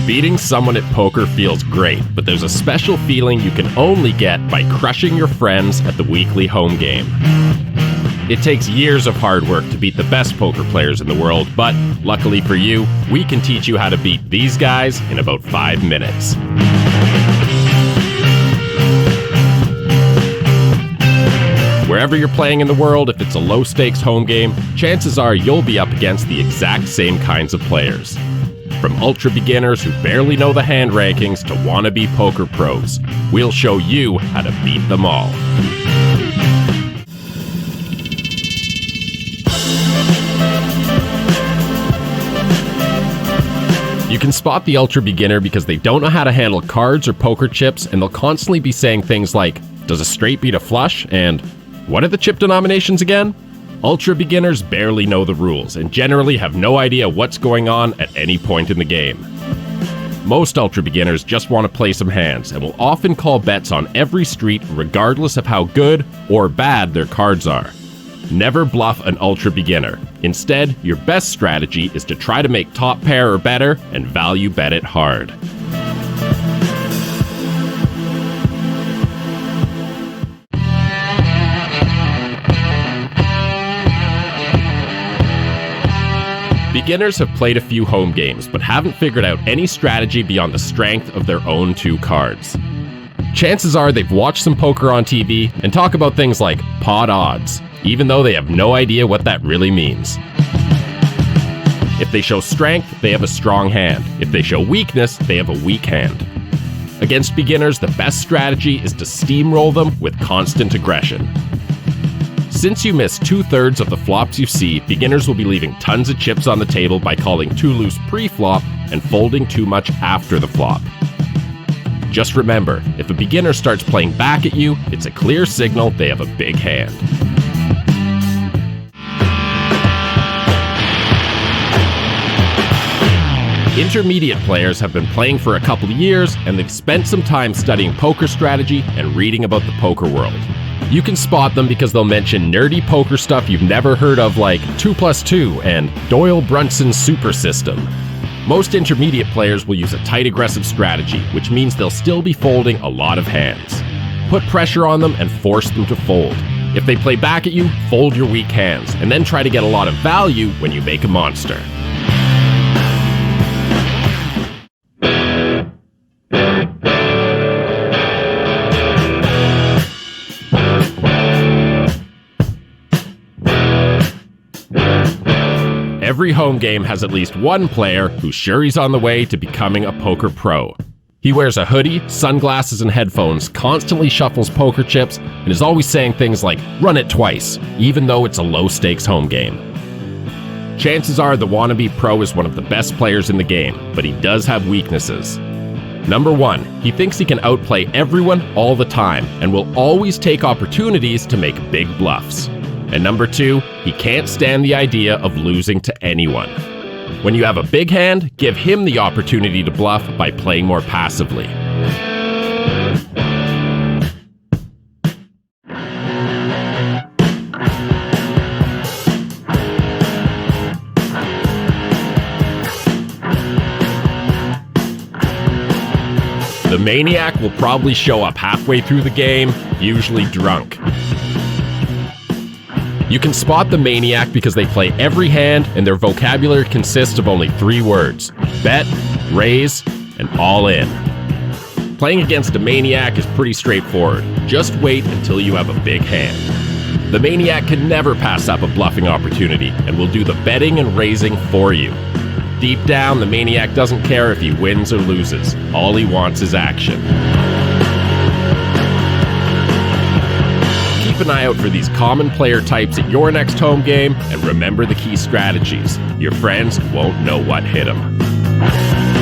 Beating someone at poker feels great, but there's a special feeling you can only get by crushing your friends at the weekly home game. It takes years of hard work to beat the best poker players in the world, but luckily for you, we can teach you how to beat these guys in about 5 minutes. Wherever you're playing in the world, if it's a low-stakes home game, chances are you'll be up against the exact same kinds of players. From ultra-beginners who barely know the hand rankings to wannabe poker pros, we'll show you how to beat them all. You can spot the ultra-beginner because they don't know how to handle cards or poker chips, and they'll constantly be saying things like, "Does a straight beat a flush?" and "What are the chip denominations again?" Ultra beginners barely know the rules and generally have no idea what's going on at any point in the game. Most ultra beginners just want to play some hands and will often call bets on every street regardless of how good or bad their cards are. Never bluff an ultra beginner. Instead, your best strategy is to try to make top pair or better and value bet it hard. Beginners have played a few home games, but haven't figured out any strategy beyond the strength of their own 2 cards. Chances are they've watched some poker on TV and talk about things like pot odds, even though they have no idea what that really means. If they show strength, they have a strong hand. If they show weakness, they have a weak hand. Against beginners, the best strategy is to steamroll them with constant aggression. Since you miss 2/3 of the flops you see, beginners will be leaving tons of chips on the table by calling too loose pre-flop and folding too much after the flop. Just remember, if a beginner starts playing back at you, it's a clear signal they have a big hand. Intermediate players have been playing for a couple of years, and they've spent some time studying poker strategy and reading about the poker world. You can spot them because they'll mention nerdy poker stuff you've never heard of, like 2+2 and Doyle Brunson's super system. Most intermediate players will use a tight aggressive strategy, which means they'll still be folding a lot of hands. Put pressure on them and force them to fold. If they play back at you, fold your weak hands, and then try to get a lot of value when you make a monster. Every home game has at least one player who's sure he's on the way to becoming a poker pro. He wears a hoodie, sunglasses, and headphones, constantly shuffles poker chips, and is always saying things like, "Run it twice," even though it's a low-stakes home game. Chances are the wannabe pro is one of the best players in the game, but he does have weaknesses. Number 1, he thinks he can outplay everyone all the time, and will always take opportunities to make big bluffs. And number 2, he can't stand the idea of losing to anyone. When you have a big hand, give him the opportunity to bluff by playing more passively. The maniac will probably show up halfway through the game, usually drunk. You can spot the maniac because they play every hand and their vocabulary consists of only 3 words: bet, raise, and all in. Playing against a maniac is pretty straightforward. Just wait until you have a big hand. The maniac can never pass up a bluffing opportunity and will do the betting and raising for you. Deep down, the maniac doesn't care if he wins or loses. All he wants is action. Keep an eye out for these common player types at your next home game, and remember the key strategies. Your friends won't know what hit them.